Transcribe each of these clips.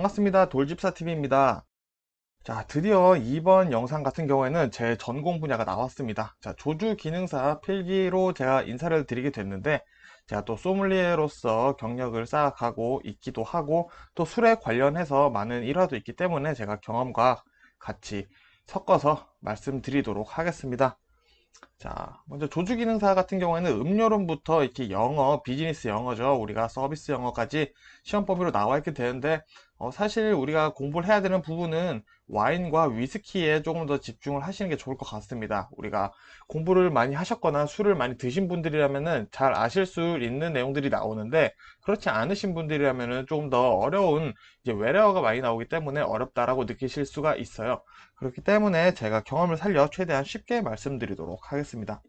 반갑습니다. 돌집사TV입니다. 자, 드디어 이번 영상 같은 경우에는 제 전공 분야가 나왔습니다. 자, 조주 기능사 필기로 제가 인사를 드리게 됐는데, 제가 또 소믈리에로서 경력을 쌓아가고 있기도 하고, 또 술에 관련해서 많은 일화도 있기 때문에 제가 경험과 같이 섞어서 말씀드리도록 하겠습니다. 자, 먼저 조주기능사 같은 경우에는 음료론부터 이렇게 영어, 비즈니스 영어죠. 우리가 서비스 영어까지 시험 범위로 나와 있게 되는데, 사실 우리가 공부를 해야 되는 부분은 와인과 위스키에 조금 더 집중을 하시는 게 좋을 것 같습니다. 우리가 공부를 많이 하셨거나 술을 많이 드신 분들이라면은 잘 아실 수 있는 내용들이 나오는데, 그렇지 않으신 분들이라면은 조금 더 어려운 이제 외래어가 많이 나오기 때문에 어렵다라고 느끼실 수가 있어요. 그렇기 때문에 제가 경험을 살려 최대한 쉽게 말씀드리도록 하겠습니다.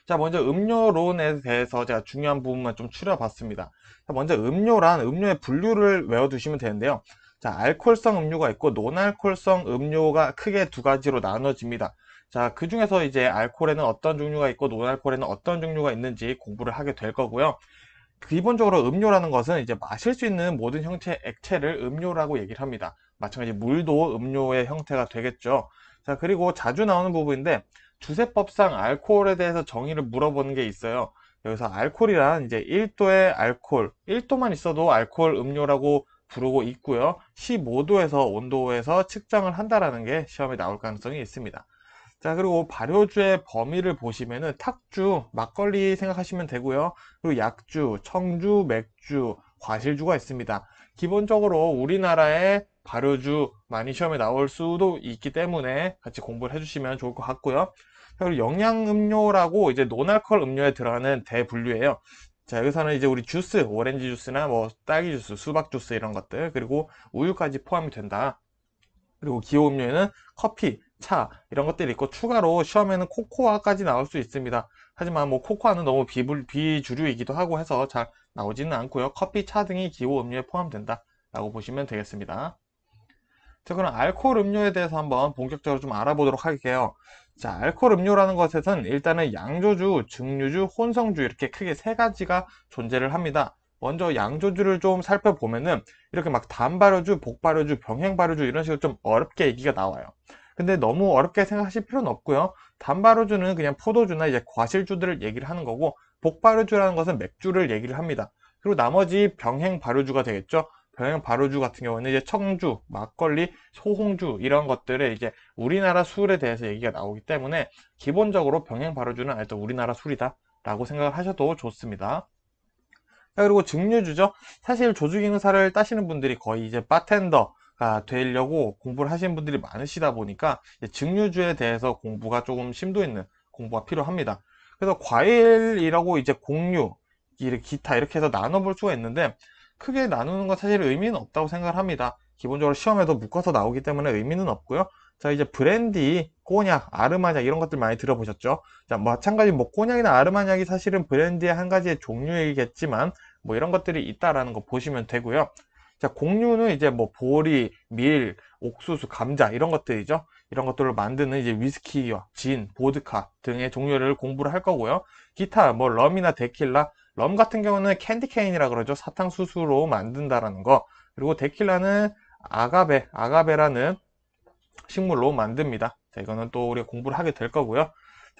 자, 먼저 음료론에 대해서 제가 중요한 부분만 좀 추려봤습니다. 자, 먼저 음료란 음료의 분류를 외워두시면 되는데요. 자, 알코올성 음료가 있고 논알코올성 음료가 크게 두 가지로 나눠집니다. 자, 그 중에서 이제 알코올에는 어떤 종류가 있고 논알코올에는 어떤 종류가 있는지 공부를 하게 될 거고요. 기본적으로 음료라는 것은 이제 마실 수 있는 모든 형태의 액체를 음료라고 얘기를 합니다. 마찬가지 물도 음료의 형태가 되겠죠. 자, 그리고 자주 나오는 부분인데 주세법상 알코올에 대해서 정의를 물어보는 게 있어요. 여기서 알코올이란 이제 1도의 알코올, 1도만 있어도 알코올 음료라고 부르고 있고요. 15도에서 온도에서 측정을 한다라는 게 시험에 나올 가능성이 있습니다. 자, 그리고 발효주의 범위를 보시면은 탁주, 막걸리 생각하시면 되고요. 그리고 약주, 청주, 맥주, 과실주가 있습니다. 기본적으로 우리나라의 발효주 많이 시험에 나올 수도 있기 때문에 같이 공부를 해주시면 좋을 것 같고요. 그리고 영양음료라고 이제 논알코올 음료에 들어가는 대분류예요. 자, 여기서는 이제 우리 주스, 오렌지 주스나 뭐 딸기 주스, 수박 주스 이런 것들, 그리고 우유까지 포함이 된다. 그리고 기호음료에는 커피, 차 이런 것들이 있고 추가로 시험에는 코코아까지 나올 수 있습니다. 하지만 뭐 코코아는 너무 비주류이기도 하고 해서 잘 나오지는 않고요. 커피, 차 등이 기호음료에 포함된다 라고 보시면 되겠습니다. 자, 그럼 알코올 음료에 대해서 한번 본격적으로 좀 알아보도록 할게요. 자, 알코올 음료라는 것에선 일단은 양조주, 증류주, 혼성주 이렇게 크게 세 가지가 존재를 합니다. 먼저 양조주를 좀 살펴보면은 이렇게 막 단발효주, 복발효주, 병행발효주 이런 식으로 좀 어렵게 얘기가 나와요. 근데 너무 어렵게 생각하실 필요는 없고요. 단발효주는 그냥 포도주나 이제 과실주들을 얘기를 하는 거고, 복발효주라는 것은 맥주를 얘기를 합니다. 그리고 나머지 병행발효주가 되겠죠. 병행 발효주 같은 경우는 이제 청주, 막걸리, 소홍주 이런 것들의 이제 우리나라 술에 대해서 얘기가 나오기 때문에 기본적으로 병행 발효주는 일단 우리나라 술이다 라고 생각을 하셔도 좋습니다. 자, 그리고 증류주죠. 사실 조주기능사를 따시는 분들이 거의 이제 바텐더가 되려고 공부를 하시는 분들이 많으시다 보니까 증류주에 대해서 공부가 조금 심도 있는 공부가 필요합니다. 그래서 과일이라고 이제 곡류, 기타 이렇게 해서 나눠볼 수가 있는데 크게 나누는 건 사실 의미는 없다고 생각을 합니다. 기본적으로 시험에도 묶어서 나오기 때문에 의미는 없고요. 자, 이제 브랜디, 꼬냑, 아르마냐 이런 것들 많이 들어보셨죠? 자, 마찬가지 뭐 꼬냑이나 아르마냐이 사실은 브랜디의 한 가지의 종류이겠지만 뭐 이런 것들이 있다라는 거 보시면 되고요. 자, 곡류는 이제 뭐 보리, 밀, 옥수수, 감자 이런 것들이죠. 이런 것들을 만드는 이제 위스키와 진, 보드카 등의 종류를 공부를 할 거고요. 기타 뭐 럼이나 데킬라, 럼 같은 경우는 캔디케인이라 그러죠. 사탕수수로 만든다라는 거. 그리고 데킬라는 아가베라는 식물로 만듭니다. 자, 이거는 또 우리가 공부를 하게 될 거고요. 자,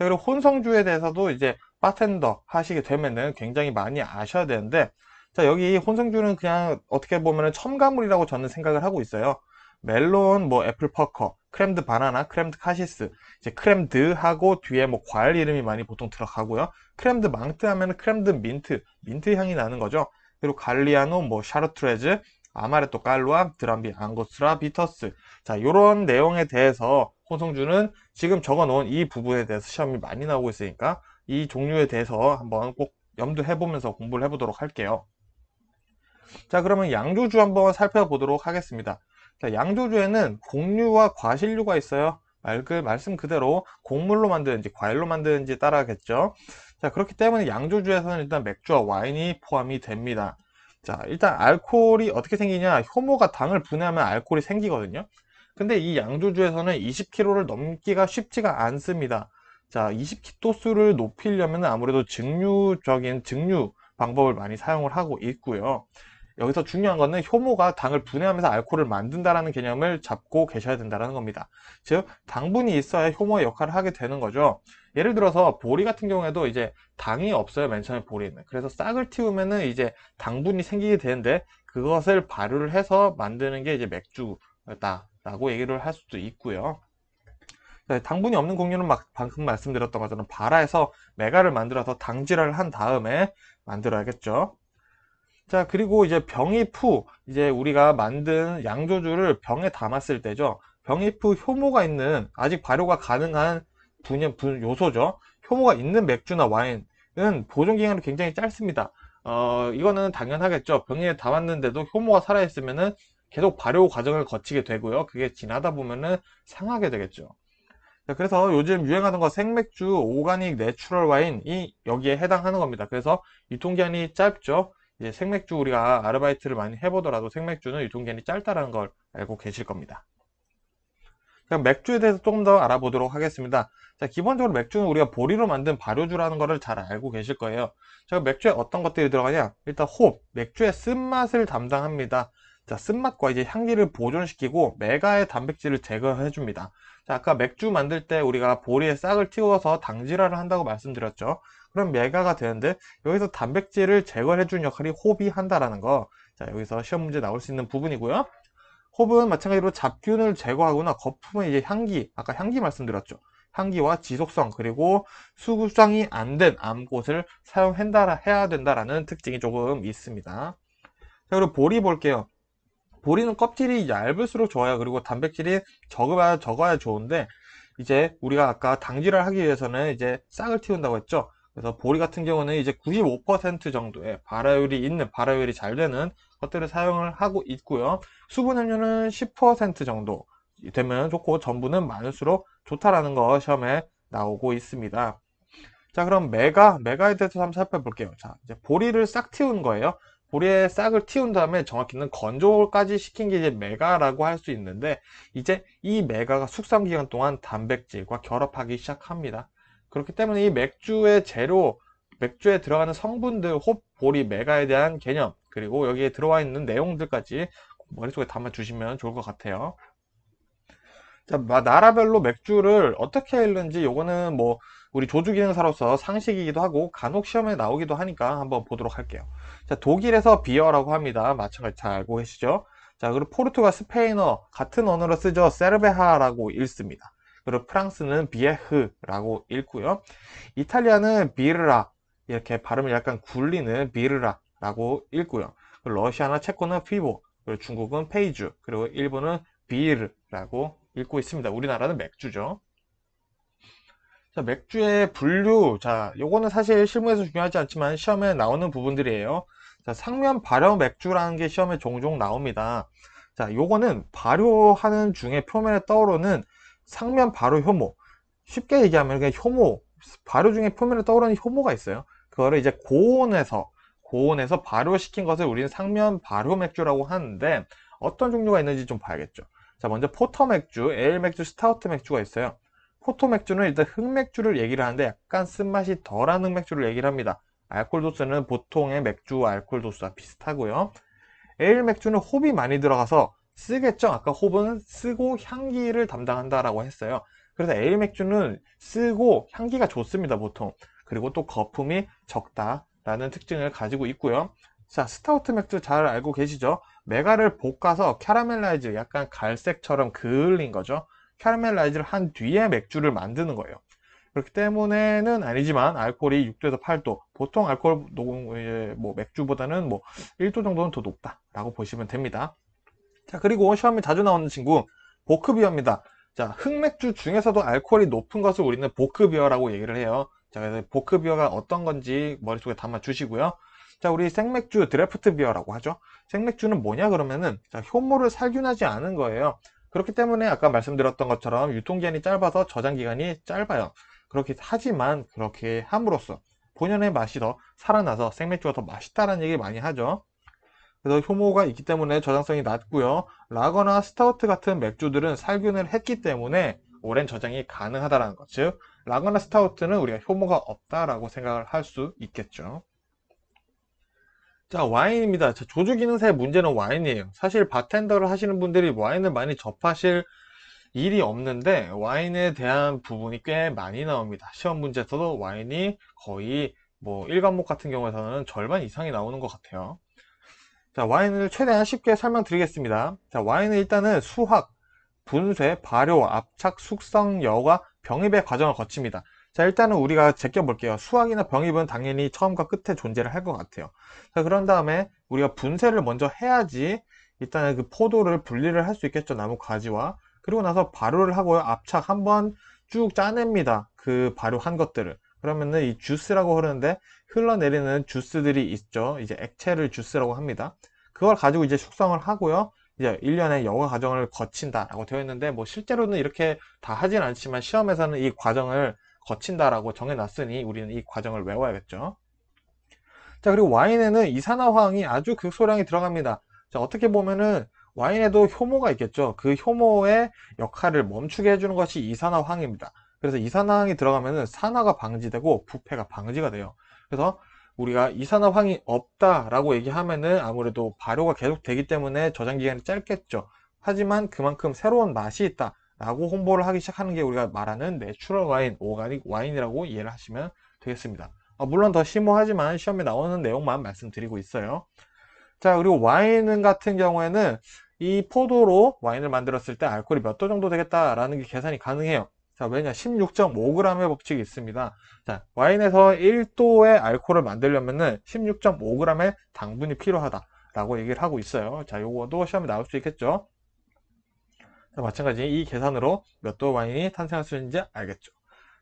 그리고 혼성주에 대해서도 이제 바텐더 하시게 되면은 굉장히 많이 아셔야 되는데, 자, 여기 혼성주는 그냥 어떻게 보면은 첨가물이라고 저는 생각을 하고 있어요. 멜론, 뭐 애플퍼커, 크렘드 바나나, 크렘드 카시스, 이제 크렘드하고 뒤에 뭐 과일 이름이 많이 보통 들어가고요. 크렘드 망트 하면은 크렘드 민트 향이 나는 거죠. 그리고 갈리아노, 뭐 샤르트레즈, 아마레토 깔루아, 드람비 앙고스라, 비터스. 자, 이런 내용에 대해서 혼성주는 지금 적어 놓은 이 부분에 대해서 시험이 많이 나오고 있으니까 이 종류에 대해서 한번 꼭 염두해 보면서 공부를 해보도록 할게요. 자, 그러면 양조주 한번 살펴보도록 하겠습니다. 자, 양조주에는 곡류와 과실류가 있어요. 말씀 그대로 곡물로 만드는지 과일로 만드는지 따라겠죠. 자, 그렇기 때문에 양조주에서는 일단 맥주와 와인이 포함이 됩니다. 자, 일단 알코올이 어떻게 생기냐? 효모가 당을 분해하면 알코올이 생기거든요. 근데 이 양조주에서는 20kg를 넘기가 쉽지가 않습니다. 자, 20도수를 높이려면 아무래도 증류 방법을 많이 사용을 하고 있고요. 여기서 중요한 거는 효모가 당을 분해하면서 알코올을 만든다라는 개념을 잡고 계셔야 된다는 겁니다. 즉 당분이 있어야 효모의 역할을 하게 되는 거죠. 예를 들어서 보리 같은 경우에도 이제 당이 없어요. 맨 처음에 보리는. 그래서 싹을 틔우면은 이제 당분이 생기게 되는데 그것을 발효를 해서 만드는 게 이제 맥주다라고 얘기를 할 수도 있고요. 당분이 없는 곡류는 방금 말씀드렸던 것처럼 발화해서 메가를 만들어서 당질을 한 다음에 만들어야겠죠. 자, 그리고 이제 병입 후 이제 우리가 만든 양조주를 병에 담았을 때죠. 병입 후 효모가 있는 아직 발효가 가능한 요소죠. 효모가 있는 맥주나 와인은 보존 기간이 굉장히 짧습니다. 이거는 당연하겠죠. 병에 담았는데도 효모가 살아있으면은 계속 발효 과정을 거치게 되고요. 그게 지나다 보면은 상하게 되겠죠. 자, 그래서 요즘 유행하는 거 생맥주, 오가닉, 내추럴 와인이 여기에 해당하는 겁니다. 그래서 유통기한이 짧죠. 이제 생맥주 우리가 아르바이트를 많이 해보더라도 생맥주는 유통기한이 짧다는 걸 알고 계실 겁니다. 그럼 맥주에 대해서 조금 더 알아보도록 하겠습니다. 자, 기본적으로 맥주는 우리가 보리로 만든 발효주라는 것을 잘 알고 계실 거예요. 자, 맥주에 어떤 것들이 들어가냐? 일단 홉, 맥주의 쓴맛을 담당합니다. 자, 쓴맛과 이제 향기를 보존시키고 메가의 단백질을 제거해 줍니다. 자, 아까 맥주 만들 때 우리가 보리에 싹을 틔워서 당질화를 한다고 말씀드렸죠. 그럼 메가가 되는데 여기서 단백질을 제거해 주는 역할이 홉이 한다라는 거. 자, 여기서 시험 문제 나올 수 있는 부분이고요. 홉은 마찬가지로 잡균을 제거하거나 거품의 이제 향기, 아까 향기 말씀드렸죠. 향기와 지속성 그리고 수구성이 안 된 암꽃을 사용해야 된다라는 특징이 조금 있습니다. 자, 그리고 보리 볼게요. 보리는 껍질이 얇을수록 좋아요. 그리고 단백질이 적어야 좋은데 이제 우리가 아까 당질을 하기 위해서는 이제 싹을 틔운다고 했죠. 그래서 보리 같은 경우는 이제 95% 정도의 발화율이 잘 되는 것들을 사용을 하고 있고요. 수분 함유는 10% 정도 되면 좋고 전분은 많을수록 좋다라는 거 시험에 나오고 있습니다. 자, 그럼 메가에 대해서 한번 살펴볼게요. 자, 이제 보리를 싹 틔운 거예요. 보리의 싹을 틔운 다음에 정확히는 건조까지 시킨 게 이제 메가라고 할 수 있는데 이제 이 메가가 숙성 기간 동안 단백질과 결합하기 시작합니다. 그렇기 때문에 이 맥주에 들어가는 성분들, 홉, 보리, 메가에 대한 개념, 그리고 여기에 들어와 있는 내용들까지 머릿속에 담아 주시면 좋을 것 같아요. 자, 나라별로 맥주를 어떻게 읽는지 요거는 뭐 우리 조주 기능사로서 상식이기도 하고 간혹 시험에 나오기도 하니까 한번 보도록 할게요. 자, 독일에서 비어라고 합니다. 마찬가지 잘 알고 계시죠? 자, 그리고 포르투갈, 스페인어 같은 언어로 쓰죠. 세르베하라고 읽습니다. 그리고 프랑스는 비에흐라고 읽고요. 이탈리아는 비르라 이렇게 발음을 약간 굴리는 비르라라고 읽고요. 그리고 러시아나 체코는 피보, 그리고 중국은 페이주, 그리고 일본은 비르라고 읽고 있습니다. 우리나라는 맥주죠. 자, 맥주의 분류. 자, 요거는 사실 실무에서 중요하지 않지만 시험에 나오는 부분들이에요. 자, 상면 발효 맥주라는 게 시험에 종종 나옵니다. 자, 요거는 발효하는 중에 표면에 떠오르는 상면 발효 효모. 쉽게 얘기하면 그냥 효모, 발효 중에 표면에 떠오르는 효모가 있어요. 그거를 이제 고온에서 발효시킨 것을 우리는 상면 발효 맥주라고 하는데 어떤 종류가 있는지 좀 봐야겠죠. 자, 먼저 포터 맥주, 에일 맥주, 스타우트 맥주가 있어요. 포터 맥주는 일단 흑맥주를 얘기를 하는데 약간 쓴맛이 덜한 흑맥주를 얘기를 합니다. 알코올 도수는 보통의 맥주 알코올 도수와 비슷하고요. 에일 맥주는 홉이 많이 들어가서 쓰겠죠? 아까 홉은 쓰고 향기를 담당한다라고 했어요. 그래서 에일 맥주는 쓰고 향기가 좋습니다, 보통. 그리고 또 거품이 적다라는 특징을 가지고 있고요. 자, 스타우트 맥주 잘 알고 계시죠? 메가를 볶아서 캐러멜라이즈, 약간 갈색처럼 그을린 거죠. 캐러멜라이즈를 한 뒤에 맥주를 만드는 거예요. 그렇기 때문에는 아니지만 알코올이 6도에서 8도, 보통 알코올 뭐 맥주보다는 뭐 1도 정도는 더 높다라고 보시면 됩니다. 자, 그리고 시험에 자주 나오는 친구 보크비어입니다. 자, 흑맥주 중에서도 알코올이 높은 것을 우리는 보크비어라고 얘기를 해요. 자, 그래서 보크비어가 어떤 건지 머릿속에 담아 주시고요. 자, 우리 생맥주 드래프트 비어라고 하죠. 생맥주는 뭐냐 그러면은 자, 효모를 살균하지 않은 거예요. 그렇기 때문에 아까 말씀드렸던 것처럼 유통기한이 짧아서 저장기간이 짧아요. 그렇게 하지만 그렇게 함으로써 본연의 맛이 더 살아나서 생맥주가 더 맛있다라는 얘기를 많이 하죠. 그래서 효모가 있기 때문에 저장성이 낮고요. 라거나 스타우트 같은 맥주들은 살균을 했기 때문에 오랜 저장이 가능하다는 것. 즉 라거나 스타우트는 우리가 효모가 없다라고 생각을 할 수 있겠죠. 자, 와인입니다. 자, 조주 기능사의 문제는 와인이에요. 사실 바텐더를 하시는 분들이 와인을 많이 접하실 일이 없는데 와인에 대한 부분이 꽤 많이 나옵니다. 시험 문제에서도 와인이 거의 뭐 1과목 같은 경우에서는 절반 이상이 나오는 것 같아요. 자, 와인을 최대한 쉽게 설명드리겠습니다. 자, 와인은 일단은 수확, 분쇄, 발효, 압착, 숙성, 여과, 병입의 과정을 거칩니다. 자, 일단은 우리가 제껴볼게요. 수확이나 병입은 당연히 처음과 끝에 존재를 할 것 같아요. 자, 그런 다음에 우리가 분쇄를 먼저 해야지 일단은 그 포도를 분리를 할 수 있겠죠. 나무 가지와. 그리고 나서 발효를 하고요. 압착 한번 쭉 짜냅니다. 그 발효한 것들을. 그러면은 이 주스라고 흐르는데 흘러내리는 주스들이 있죠. 이제 액체를 주스라고 합니다. 그걸 가지고 이제 숙성을 하고요. 이제 1년의 여과 과정을 거친다라고 되어 있는데 뭐 실제로는 이렇게 다 하진 않지만 시험에서는 이 과정을 거친다라고 정해놨으니 우리는 이 과정을 외워야겠죠. 자, 그리고 와인에는 이산화황이 아주 극소량이 들어갑니다. 자, 어떻게 보면은 와인에도 효모가 있겠죠. 그 효모의 역할을 멈추게 해주는 것이 이산화황입니다. 그래서 이산화황이 들어가면은 산화가 방지되고 부패가 방지가 돼요. 그래서 우리가 이산화황이 없다라고 얘기하면은 아무래도 발효가 계속 되기 때문에 저장 기간이 짧겠죠. 하지만 그만큼 새로운 맛이 있다 라고 홍보를 하기 시작하는 게 우리가 말하는 내추럴 와인, 오가닉 와인이라고 이해를 하시면 되겠습니다. 물론 더 심오하지만 시험에 나오는 내용만 말씀드리고 있어요. 자, 그리고 와인 같은 경우에는 이 포도로 와인을 만들었을 때 알코올이 몇 도 정도 되겠다라는 게 계산이 가능해요. 자, 왜냐? 16.5g의 법칙이 있습니다. 자, 와인에서 1도의 알코올을 만들려면은 16.5g의 당분이 필요하다라고 얘기를 하고 있어요. 자, 요거도 시험에 나올 수 있겠죠. 자, 마찬가지 이 계산으로 몇 도 와인이 탄생할 수 있는지 알겠죠.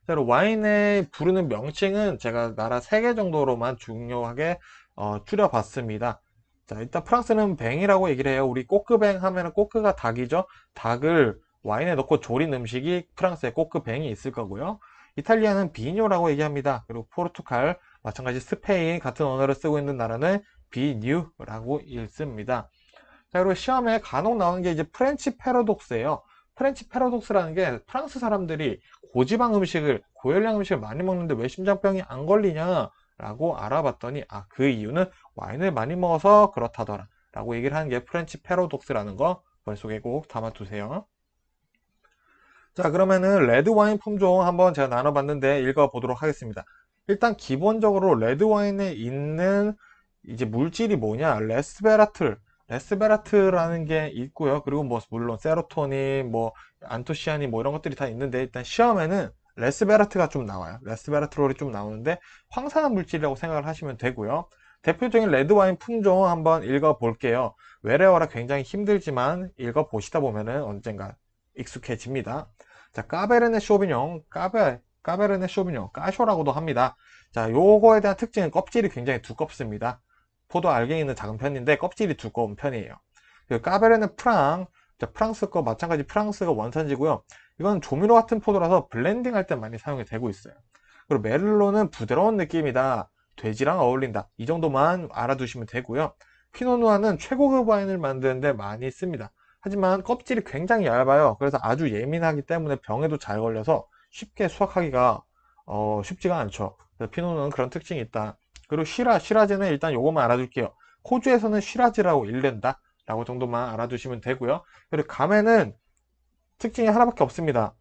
자, 그리고 와인의 부르는 명칭은 제가 나라 3개 정도로만 중요하게 줄여봤습니다. 자, 일단 프랑스는 뱅이라고 얘기를 해요. 우리 꼬끄뱅 하면은 꼬끄가 닭이죠. 닭을 와인에 넣고 조린 음식이 프랑스의 꼬끄뱅이 있을 거고요. 이탈리아는 비뇨라고 얘기합니다. 그리고 포르투갈, 마찬가지 스페인 같은 언어를 쓰고 있는 나라는 비뉴라고 읽습니다. 자, 그리고 시험에 간혹 나오는 게 이제 프렌치 패러독스예요. 프렌치 패러독스라는 게 프랑스 사람들이 고지방 음식을, 고열량 음식을 많이 먹는데 왜 심장병이 안 걸리냐? 라고 알아봤더니, 그 이유는 와인을 많이 먹어서 그렇다더라. 라고 얘기를 하는 게 프렌치 패러독스라는 거 머릿속에 꼭 담아두세요. 자, 그러면은 레드 와인 품종 한번 제가 나눠봤는데 읽어보도록 하겠습니다. 일단 기본적으로 레드 와인에 있는 이제 물질이 뭐냐? 레스베라트라는 게 있고요. 그리고 뭐 물론 세로토닌, 뭐 안토시아닌 뭐 이런 것들이 다 있는데 일단 시험에는 레스베라트가 좀 나와요. 레스베라트롤이 좀 나오는데 황산화 물질이라고 생각을 하시면 되고요. 대표적인 레드 와인 품종 한번 읽어볼게요. 외래어라 굉장히 힘들지만 읽어보시다 보면은 언젠가 익숙해집니다. 자, 까베르네 쇼비뇽, 까베르네 쇼비뇽, 까쇼라고도 합니다. 자, 요거에 대한 특징은 껍질이 굉장히 두껍습니다. 포도 알갱이 있는 작은 편인데 껍질이 두꺼운 편이에요. 그 까베르네 프랑, 자, 프랑스 거 마찬가지 프랑스가 원산지고요. 이건 조미료 같은 포도라서 블렌딩 할 때 많이 사용이 되고 있어요. 그리고 메를로는 부드러운 느낌이다. 돼지랑 어울린다. 이 정도만 알아두시면 되고요. 피노누아는 최고급 와인을 만드는데 많이 씁니다. 하지만 껍질이 굉장히 얇아요. 그래서 아주 예민하기 때문에 병에도 잘 걸려서 쉽게 수확하기가 쉽지가 않죠. 그래서 피노는 그런 특징이 있다. 그리고 시라즈는 일단 요것만 알아둘게요. 호주에서는 시라즈라고 읽는다 라고 정도만 알아두시면 되고요. 그리고 감에는 특징이 하나밖에 없습니다.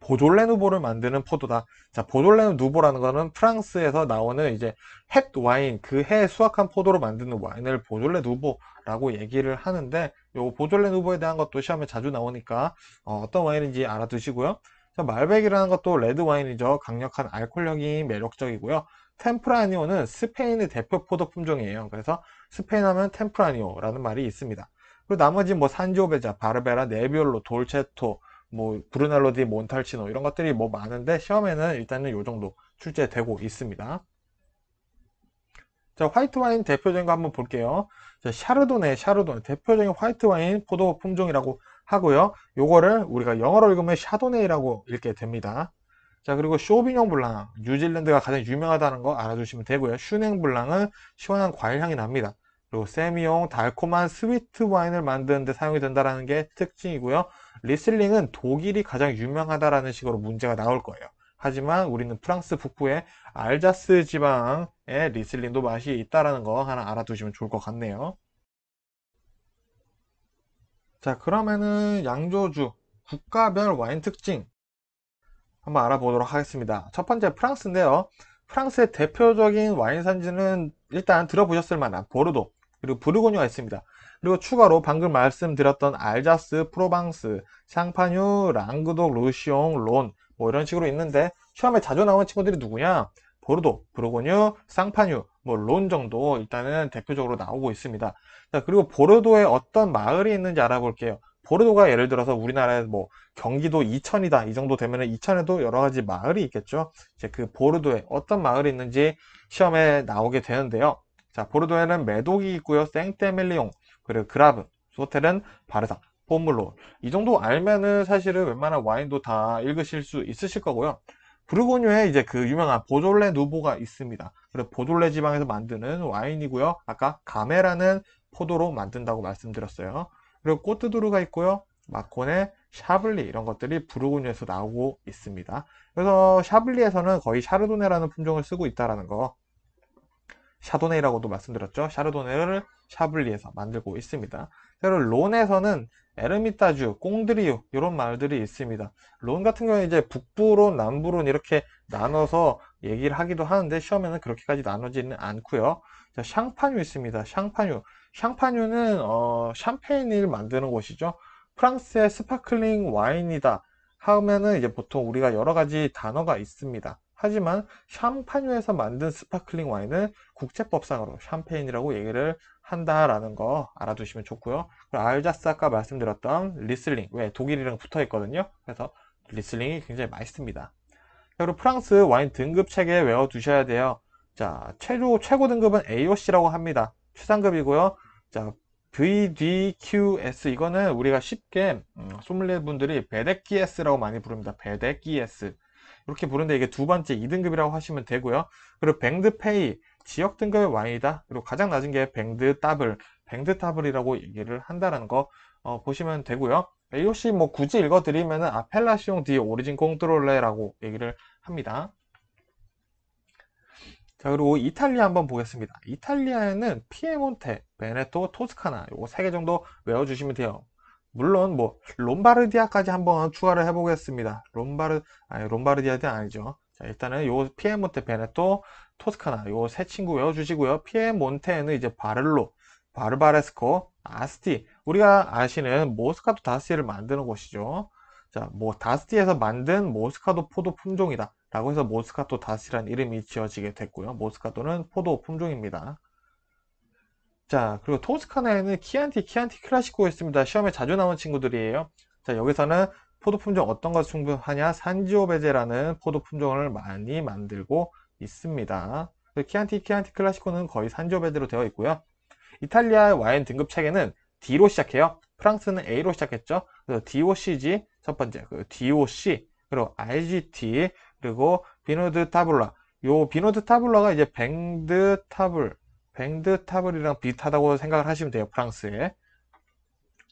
보졸레 누보를 만드는 포도다. 자, 보졸레 누보라는 거는 프랑스에서 나오는 이제 햇 와인, 그 해 수확한 포도로 만드는 와인을 보졸레 누보라고 얘기를 하는데, 요 보졸레 누보에 대한 것도 시험에 자주 나오니까 어떤 와인인지 알아두시고요. 자, 말백이라는 것도 레드 와인이죠. 강력한 알코올력이 매력적이고요. 템프라니오는 스페인의 대표 포도 품종이에요. 그래서 스페인 하면 템프라니오라는 말이 있습니다. 그리고 나머지 뭐 산지오베자, 바르베라, 네비올로, 돌체토, 뭐 브루넬로 디 몬탈치노 이런 것들이 뭐 많은데 시험에는 일단은 요 정도 출제되고 있습니다. 자, 화이트 와인 대표적인 거 한번 볼게요. 자, 샤르도네 대표적인 화이트 와인 포도 품종이라고 하고요. 요거를 우리가 영어로 읽으면 샤도네이라고 읽게 됩니다. 자, 그리고 쇼비뇽 블랑, 뉴질랜드가 가장 유명하다는 거 알아두시면 되고요. 슈냉 블랑은 시원한 과일 향이 납니다. 그리고 세미용, 달콤한 스위트 와인을 만드는 데 사용이 된다는 게 특징이고요. 리슬링은 독일이 가장 유명하다라는 식으로 문제가 나올 거예요. 하지만 우리는 프랑스 북부의 알자스 지방의 리슬링도 맛이 있다라는 거 하나 알아두시면 좋을 것 같네요. 자, 그러면은 양조주 국가별 와인 특징 한번 알아보도록 하겠습니다. 첫 번째 프랑스인데요. 프랑스의 대표적인 와인 산지는 일단 들어보셨을 만한 보르도 그리고 부르고뉴가 있습니다. 그리고 추가로 방금 말씀드렸던 알자스, 프로방스, 샹파뉴, 랑그독, 루시옹, 론 뭐 이런 식으로 있는데 시험에 자주 나오는 친구들이 누구냐? 보르도, 부르고뉴, 쌍파뉴, 뭐 론 정도 일단은 대표적으로 나오고 있습니다. 자, 그리고 보르도에 어떤 마을이 있는지 알아볼게요. 보르도가 예를 들어서 우리나라에 뭐 경기도 이천이다 이 정도 되면 이천에도 여러 가지 마을이 있겠죠. 이제 그 보르도에 어떤 마을이 있는지 시험에 나오게 되는데요. 자, 보르도에는 메독이 있고요. 생떼밀리옹, 그리고 그라브, 소텔은 바르사, 포물로 이 정도 알면은 사실은 웬만한 와인도 다 읽으실 수 있으실 거고요. 부르고뉴에 이제 그 유명한 보졸레 누보가 있습니다. 그리고 보졸레 지방에서 만드는 와인이고요. 아까 가메라는 포도로 만든다고 말씀드렸어요. 그리고 꼬트두르가 있고요. 마코네, 샤블리 이런 것들이 부르고뉴에서 나오고 있습니다. 그래서 샤블리에서는 거의 샤르도네라는 품종을 쓰고 있다라는 거, 샤도네이라고도 말씀드렸죠. 샤르도네를 샤블리에서 만들고 있습니다. 그리고 론에서는 에르미타주, 꽁드리우 이런 마을들이 있습니다. 론 같은 경우는 이제 북부론, 남부론 이렇게 나눠서 얘기를 하기도 하는데 시험에는 그렇게까지 나눠지는 않고요. 자, 샹파뉴 있습니다. 샹파뉴. 샹파뉴는 샴페인을 만드는 곳이죠. 프랑스의 스파클링 와인이다 하면은 이제 보통 우리가 여러 가지 단어가 있습니다. 하지만 샴파뉴에서 만든 스파클링 와인은 국제법상으로 샴페인이라고 얘기를 한다라는 거 알아두시면 좋고요. 그리고 알자스 아까 말씀드렸던 리슬링, 왜 독일이랑 붙어 있거든요. 그래서 리슬링이 굉장히 맛있습니다. 그리고 프랑스 와인 등급 체계 외워두셔야 돼요. 자, 최고 등급은 AOC라고 합니다. 최상급이고요. 자, VDQS 이거는 우리가 쉽게 소믈리에 분들이 베데키에스라고 많이 부릅니다. 베데키에스 이렇게 부르는데 이게 두 번째 2등급이라고 하시면 되고요. 그리고 뱅드페이 지역 등급의 와인이다. 그리고 가장 낮은 게 뱅드따블이라고 얘기를 한다는 거 보시면 되고요. AOC 뭐 굳이 읽어드리면은 아펠라시옹 디 오리진 콩트롤레라고 얘기를 합니다. 자, 그리고 이탈리아 한번 보겠습니다. 이탈리아에는 피에몬테, 베네토, 토스카나 요거 3개 정도 외워주시면 돼요. 물론 뭐 롬바르디아까지 한번 추가를 해보겠습니다. 롬바르디아는 아니죠. 자, 일단은 요 피에몬테, 베네토, 토스카나 요 세 친구 외워주시고요. 피에몬테는 이제 바를로, 바르바레스코, 아스티 우리가 아시는 모스카토 다스티를 만드는 곳이죠. 자, 뭐 다스티에서 만든 모스카토 포도 품종이다 라고 해서 모스카토 다스티라는 이름이 지어지게 됐고요. 모스카토는 포도 품종입니다. 자, 그리고 토스카나에는 키안티 클라시코가 있습니다. 시험에 자주 나오는 친구들이에요. 자, 여기서는 포도 품종 어떤 것을 충분하냐? 산지오베제라는 포도 품종을 많이 만들고 있습니다. 키안티 클라시코는 거의 산지오베제로 되어 있고요. 이탈리아 와인 등급 체계는 D로 시작해요. 프랑스는 A로 시작했죠. 그래서 DOCG 첫 번째, 그 DOC 그리고 IGT 그리고 비노드 타블라. 요 비노드 타블라가 이제 뱅드 타블이랑 비슷하다고 생각을 하시면 돼요. 프랑스에.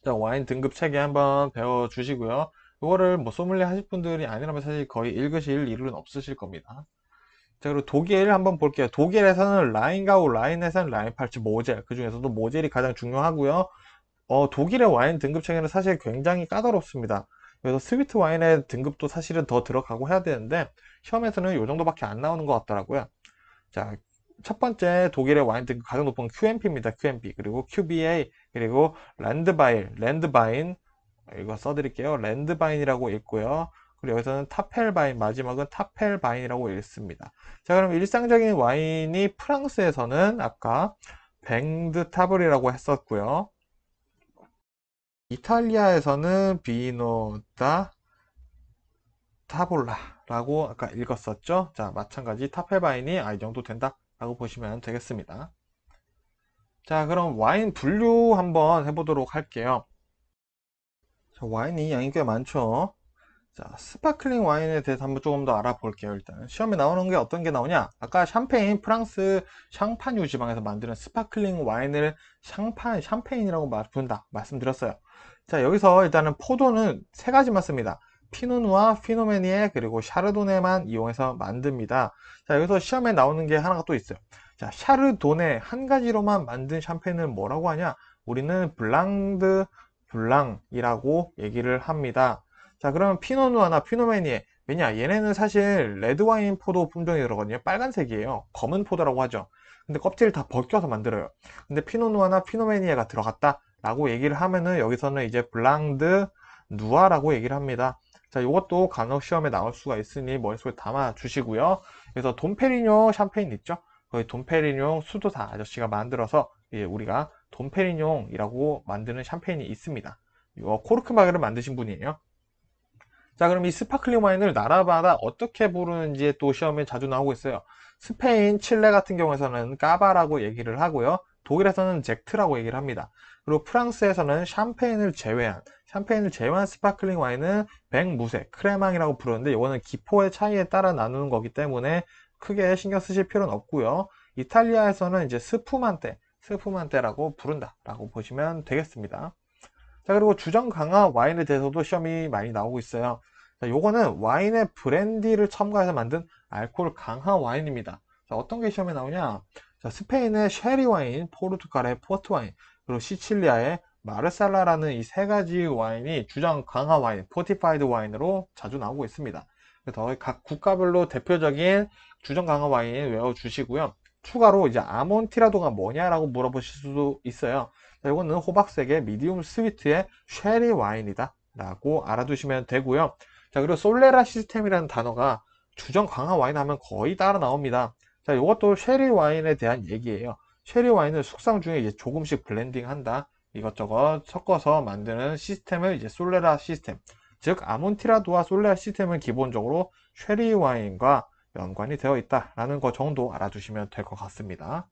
자, 와인 등급 체계 한번 배워 주시고요. 이거를 뭐 소믈리에 하실 분들이 아니라면 사실 거의 읽으실 일은 없으실 겁니다. 자, 그리고 독일 한번 볼게요. 독일에서는 라인가우, 라인에서는 라인팔츠, 모젤. 그 중에서도 모젤이 가장 중요하고요. 독일의 와인 등급 체계는 사실 굉장히 까다롭습니다. 그래서 스위트 와인의 등급도 사실은 더 들어가고 해야 되는데 시험에서는 이 정도밖에 안 나오는 것 같더라고요. 자, 첫 번째 독일의 와인 등급 가장 높은 QMP입니다. QMP 그리고 QBA 그리고 랜드바인 이거 써드릴게요. 랜드바인이라고 읽고요. 그리고 여기서는 타펠바인 마지막은 타펠바인이라고 읽습니다. 자, 그럼 일상적인 와인이 프랑스에서는 아까 뱅드 타블이라고 했었고요. 이탈리아에서는 비노다 타볼라라고 아까 읽었었죠. 자, 마찬가지 타페바인이 이 정도 된다라고 보시면 되겠습니다. 자, 그럼 와인 분류 한번 해보도록 할게요. 자, 와인이 양이 꽤 많죠. 자, 스파클링 와인에 대해서 한번 조금 더 알아볼게요. 일단 시험에 나오는 게 어떤 게 나오냐? 아까 샴페인, 프랑스 샹파뉴 지방에서 만드는 스파클링 와인을 샴페인이라고 부른다 말씀드렸어요. 자, 여기서 일단은 포도는 세 가지만 씁니다. 피노누아, 피노메니에, 그리고 샤르도네만 이용해서 만듭니다. 자, 여기서 시험에 나오는 게 하나가 또 있어요. 자, 샤르도네 한 가지로만 만든 샴페인을 뭐라고 하냐? 우리는 블랑드 블랑이라고 얘기를 합니다. 자, 그러면 피노누아나 피노메니에, 왜냐? 얘네는 사실 레드와인 포도 품종이 들어거든요. 빨간색이에요. 검은 포도라고 하죠. 근데 껍질을 다 벗겨서 만들어요. 근데 피노누아나 피노메니에가 들어갔다 라고 얘기를 하면은 여기서는 이제 블랑드 누아라고 얘기를 합니다. 자, 이것도 간혹 시험에 나올 수가 있으니 머릿속에 담아 주시고요. 그래서 돈페리뇽 샴페인 있죠? 거기 돈페리뇽 수도사 아저씨가 만들어서 우리가 돈페리뇽이라고 만드는 샴페인이 있습니다. 이거 코르크마개를 만드신 분이에요. 자, 그럼 이 스파클링 와인을 나라마다 어떻게 부르는지 또 시험에 자주 나오고 있어요. 스페인, 칠레 같은 경우에서는 까바라고 얘기를 하고요. 독일에서는 젝트라고 얘기를 합니다. 그리고 프랑스에서는 샴페인을 제외한 스파클링 와인은 백무색, 크레망이라고 부르는데 이거는 기포의 차이에 따라 나누는 거기 때문에 크게 신경 쓰실 필요는 없고요. 이탈리아에서는 이제 스푸만테라고 부른다라고 보시면 되겠습니다. 자, 그리고 주정 강화 와인에 대해서도 시험이 많이 나오고 있어요. 자, 요거는 와인의 브랜디를 첨가해서 만든 알코올 강화 와인입니다. 자, 어떤 게 시험에 나오냐? 자, 스페인의 쉐리 와인, 포르투갈의 포트 와인, 그리고 시칠리아의 마르살라라는 이 세 가지 와인이 주정 강화 와인, 포티파이드 와인으로 자주 나오고 있습니다. 그래서 각 국가별로 대표적인 주정 강화 와인 외워주시고요. 추가로 이제 아몬티라도가 뭐냐라고 물어보실 수도 있어요. 자, 이거는 호박색의 미디움 스위트의 쉐리 와인이다 라고 알아두시면 되고요. 자, 그리고 솔레라 시스템이라는 단어가 주정 강화 와인 하면 거의 따라 나옵니다. 자, 이것도 쉐리 와인에 대한 얘기예요. 쉐리 와인을 숙성 중에 이제 조금씩 블렌딩 한다. 이것저것 섞어서 만드는 시스템을 이제 솔레라 시스템. 즉, 아몬티라도와 솔레라 시스템은 기본적으로 쉐리 와인과 연관이 되어 있다라는 것 정도 알아두시면 될 것 같습니다.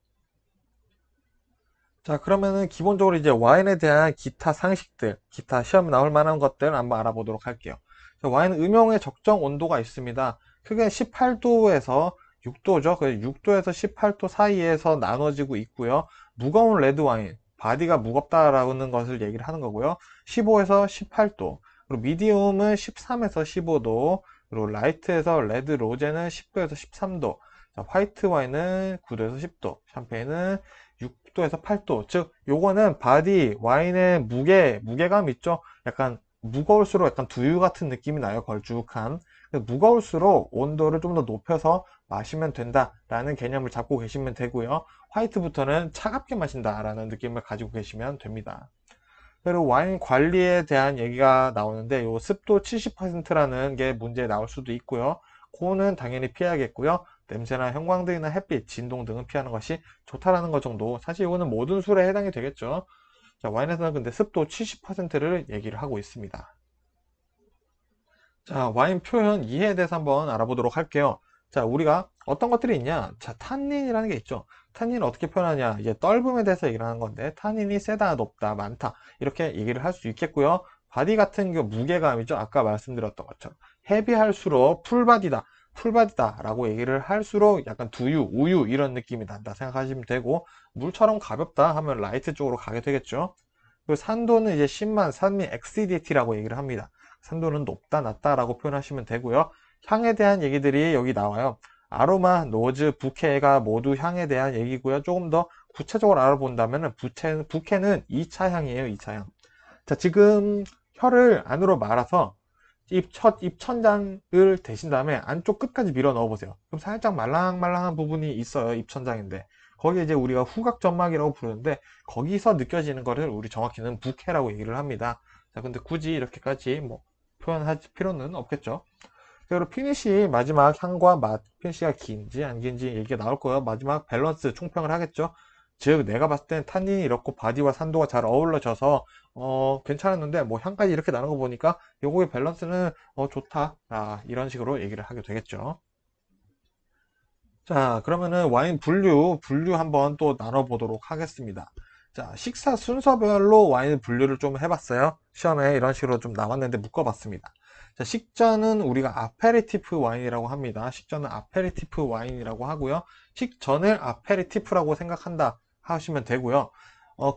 자, 그러면은 기본적으로 이제 와인에 대한 기타 상식들, 기타 시험 나올 만한 것들 한번 알아보도록 할게요. 자, 와인 음용의 적정 온도가 있습니다. 크게 18도에서 6도죠. 6도에서 18도 사이에서 나눠지고 있고요. 무거운 레드 와인, 바디가 무겁다라는 것을 얘기를 하는 거고요. 15에서 18도, 그리고 미디움은 13에서 15도, 그리고 라이트에서 레드 로제는 10도에서 13도, 자, 화이트 와인은 9도에서 10도, 샴페인은 6도에서 8도. 즉, 요거는 바디, 와인의 무게감 있죠? 약간 무거울수록 약간 두유 같은 느낌이 나요. 걸쭉한. 무거울수록 온도를 좀 더 높여서 마시면 된다라는 개념을 잡고 계시면 되고요. 화이트부터는 차갑게 마신다라는 느낌을 가지고 계시면 됩니다. 그리고 와인 관리에 대한 얘기가 나오는데 요 습도 70%라는 게 문제에 나올 수도 있고요. 고는 당연히 피해야겠고요. 냄새나 형광등이나 햇빛, 진동 등은 피하는 것이 좋다라는 것 정도. 사실 이거는 모든 술에 해당이 되겠죠. 자, 와인에서는 근데 습도 70%를 얘기를 하고 있습니다. 자, 와인 표현 이해에 대해서 한번 알아보도록 할게요. 자, 우리가 어떤 것들이 있냐? 자, 탄닌이라는 게 있죠. 탄닌을 어떻게 표현하냐? 이제 떫음에 대해서 얘기를 하는 건데, 탄닌이 세다, 높다, 많다. 이렇게 얘기를 할 수 있겠고요. 바디 같은 그 무게감이죠. 아까 말씀드렸던 것처럼. 헤비할수록 풀바디다 라고 얘기를 할수록 약간 두유, 우유 이런 느낌이 난다 생각하시면 되고, 물처럼 가볍다 하면 라이트 쪽으로 가게 되겠죠. 그리고 산도는 이제 10만, 산미 XDT라고 얘기를 합니다. 산도는 높다, 낮다라고 표현하시면 되고요. 향에 대한 얘기들이 여기 나와요. 아로마, 노즈, 부케가 모두 향에 대한 얘기고요. 조금 더 구체적으로 알아본다면 부케는 2차 향이에요. 2차 향. 자, 지금 혀를 안으로 말아서 입천장을 대신 다음에 안쪽 끝까지 밀어 넣어 보세요. 그럼 살짝 말랑말랑한 부분이 있어요. 입천장인데. 거기에 이제 우리가 후각점막이라고 부르는데 거기서 느껴지는 거를 우리 정확히는 부케라고 얘기를 합니다. 자, 근데 굳이 이렇게까지 뭐 표현할 필요는 없겠죠. 그리고 피니시 마지막 향과 맛, 피니시가 긴지 안 긴지 얘기가 나올 거예요. 마지막 밸런스 총평을 하겠죠. 즉 내가 봤을 땐 탄닌이 이렇고 바디와 산도가 잘 어우러져서 괜찮았는데 뭐 향까지 이렇게 나는 거 보니까 요거의 밸런스는 좋다, 이런 식으로 얘기를 하게 되겠죠. 자, 그러면은 와인 분류 한번 또 나눠보도록 하겠습니다. 자, 식사 순서별로 와인 분류를 좀 해봤어요. 시험에 이런 식으로 좀 나왔는데 묶어봤습니다. 자, 식전은 우리가 아페리티프 와인이라고 합니다. 식전은 아페리티프 와인이라고 하고요. 식전을 아페리티프라고 생각한다 하시면 되고요.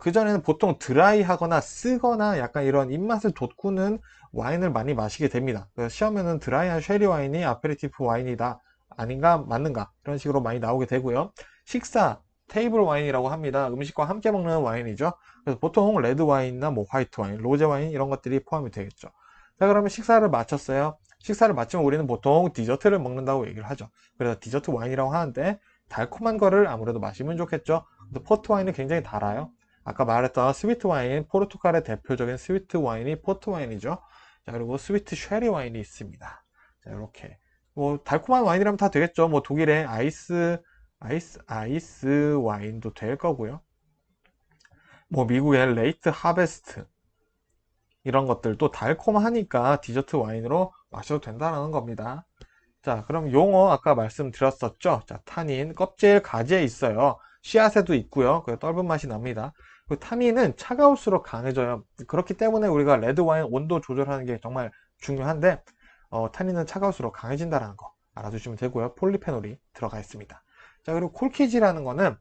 그전에는 보통 드라이하거나 쓰거나 약간 이런 입맛을 돋구는 와인을 많이 마시게 됩니다. 그래서 시험에는 드라이한 쉐리 와인이 아페리티프 와인이다. 아닌가? 맞는가? 이런 식으로 많이 나오게 되고요. 식사, 테이블 와인이라고 합니다. 음식과 함께 먹는 와인이죠. 그래서 보통 레드 와인이나 뭐 화이트 와인, 로제 와인 이런 것들이 포함이 되겠죠. 자, 그러면 식사를 마쳤어요. 식사를 마치면 우리는 보통 디저트를 먹는다고 얘기를 하죠. 그래서 디저트 와인이라고 하는데 달콤한 거를 아무래도 마시면 좋겠죠. 그래서 포트 와인은 굉장히 달아요. 아까 말했던 스위트 와인, 포르투갈의 대표적인 스위트 와인이 포트 와인이죠. 자, 그리고 스위트 쉐리 와인이 있습니다. 자, 이렇게. 뭐, 달콤한 와인이라면 다 되겠죠. 뭐, 독일의 아이스 와인도 될 거고요. 뭐, 미국의 레이트 하베스트. 이런 것들도 달콤하니까 디저트 와인으로 마셔도 된다는 겁니다. 자, 그럼 용어 아까 말씀드렸었죠. 자, 타닌, 껍질 가지에 있어요. 씨앗에도 있고요. 그 떫은 맛이 납니다. 그 타닌은 차가울수록 강해져요. 그렇기 때문에 우리가 레드 와인 온도 조절하는 게 정말 중요한데, 타닌은 차가울수록 강해진다는 거 알아두시면 되고요. 폴리페놀이 들어가 있습니다. 자, 그리고 콜키지라는 거는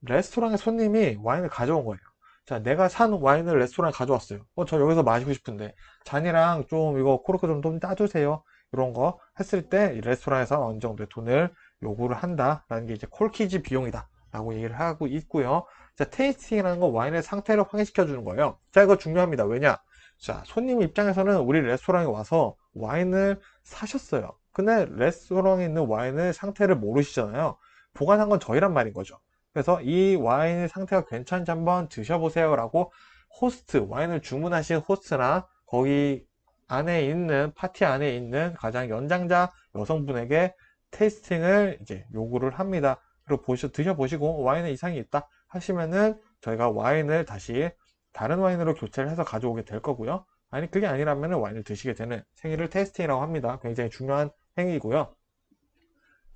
레스토랑에 손님이 와인을 가져온 거예요. 자, 내가 산 와인을 레스토랑에 가져왔어요. 저 여기서 마시고 싶은데 잔이랑 좀 이거 코르크 좀 따주세요. 이런 거 했을 때 레스토랑에서 어느 정도의 돈을 요구를 한다라는 게 이제 콜키지 비용이다 라고 얘기를 하고 있고요. 자, 테이스팅이라는 건 와인의 상태를 확인시켜 주는 거예요. 자, 이거 중요합니다. 왜냐? 자, 손님 입장에서는 우리 레스토랑에 와서 와인을 사셨어요. 근데 레스토랑에 있는 와인의 상태를 모르시잖아요. 보관한 건 저희란 말인 거죠. 그래서 이 와인의 상태가 괜찮은지 한번 드셔보세요 라고 호스트, 와인을 주문하신 호스트나 거기 안에 있는, 파티 안에 있는 가장 연장자 여성분에게 테이스팅을 이제 요구를 합니다. 그리고 드셔보시고 와인에 이상이 있다 하시면은 저희가 와인을 다시 다른 와인으로 교체를 해서 가져오게 될 거고요. 아니, 그게 아니라면 와인을 드시게 되는 행위를 테이스팅이라고 합니다. 굉장히 중요한 행위고요.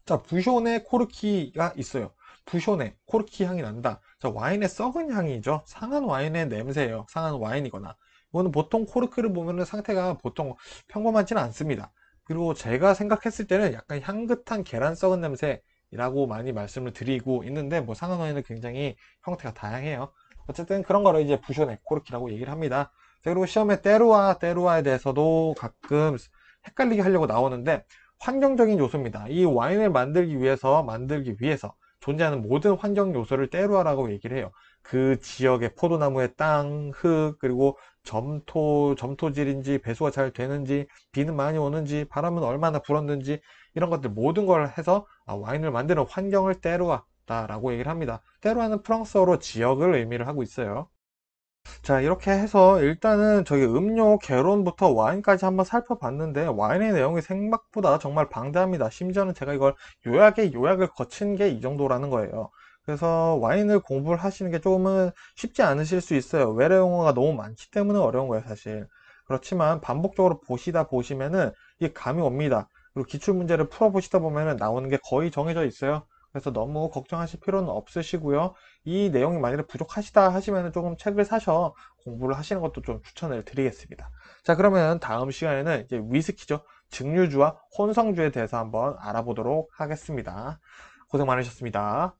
자, 부쇼네 코르키가 있어요. 부쇼네 코르키 향이 난다. 자, 와인의 썩은 향이죠. 상한 와인의 냄새예요. 상한 와인이거나. 이거는 보통 코르크를 보면은 상태가 보통 평범하지는 않습니다. 그리고 제가 생각했을 때는 약간 향긋한 계란 썩은 냄새라고 많이 말씀을 드리고 있는데, 뭐 상한 와인은 굉장히 형태가 다양해요. 어쨌든 그런 거를 이제 부쇼네 코르키라고 얘기를 합니다. 자, 그리고 시험에 때루아에 대해서도 가끔 헷갈리게 하려고 나오는데, 환경적인 요소입니다. 이 와인을 만들기 위해서 존재하는 모든 환경 요소를 때루아라고 얘기를 해요. 그 지역의 포도나무의 땅, 흙, 그리고 점토질인지 배수가 잘 되는지, 비는 많이 오는지, 바람은 얼마나 불었는지, 이런 것들 모든 걸 해서 와인을 만드는 환경을 때루아다라고 얘기를 합니다. 때루아는 프랑스어로 지역을 의미를 하고 있어요. 자, 이렇게 해서 일단은 저기 음료 개론부터 와인까지 한번 살펴봤는데, 와인의 내용이 생각보다 정말 방대합니다. 심지어는 제가 이걸 요약에 요약을 거친 게 이 정도라는 거예요. 그래서 와인을 공부를 하시는 게 조금은 쉽지 않으실 수 있어요. 외래 용어가 너무 많기 때문에 어려운 거예요, 사실. 그렇지만 반복적으로 보시면은 이게 감이 옵니다. 그리고 기출 문제를 풀어보시다 보면은 나오는 게 거의 정해져 있어요. 그래서 너무 걱정하실 필요는 없으시고요. 이 내용이 만약에 부족하시다 하시면 조금 책을 사셔 공부를 하시는 것도 좀 추천을 드리겠습니다. 자, 그러면 다음 시간에는 이제 위스키죠. 증류주와 혼성주에 대해서 한번 알아보도록 하겠습니다. 고생 많으셨습니다.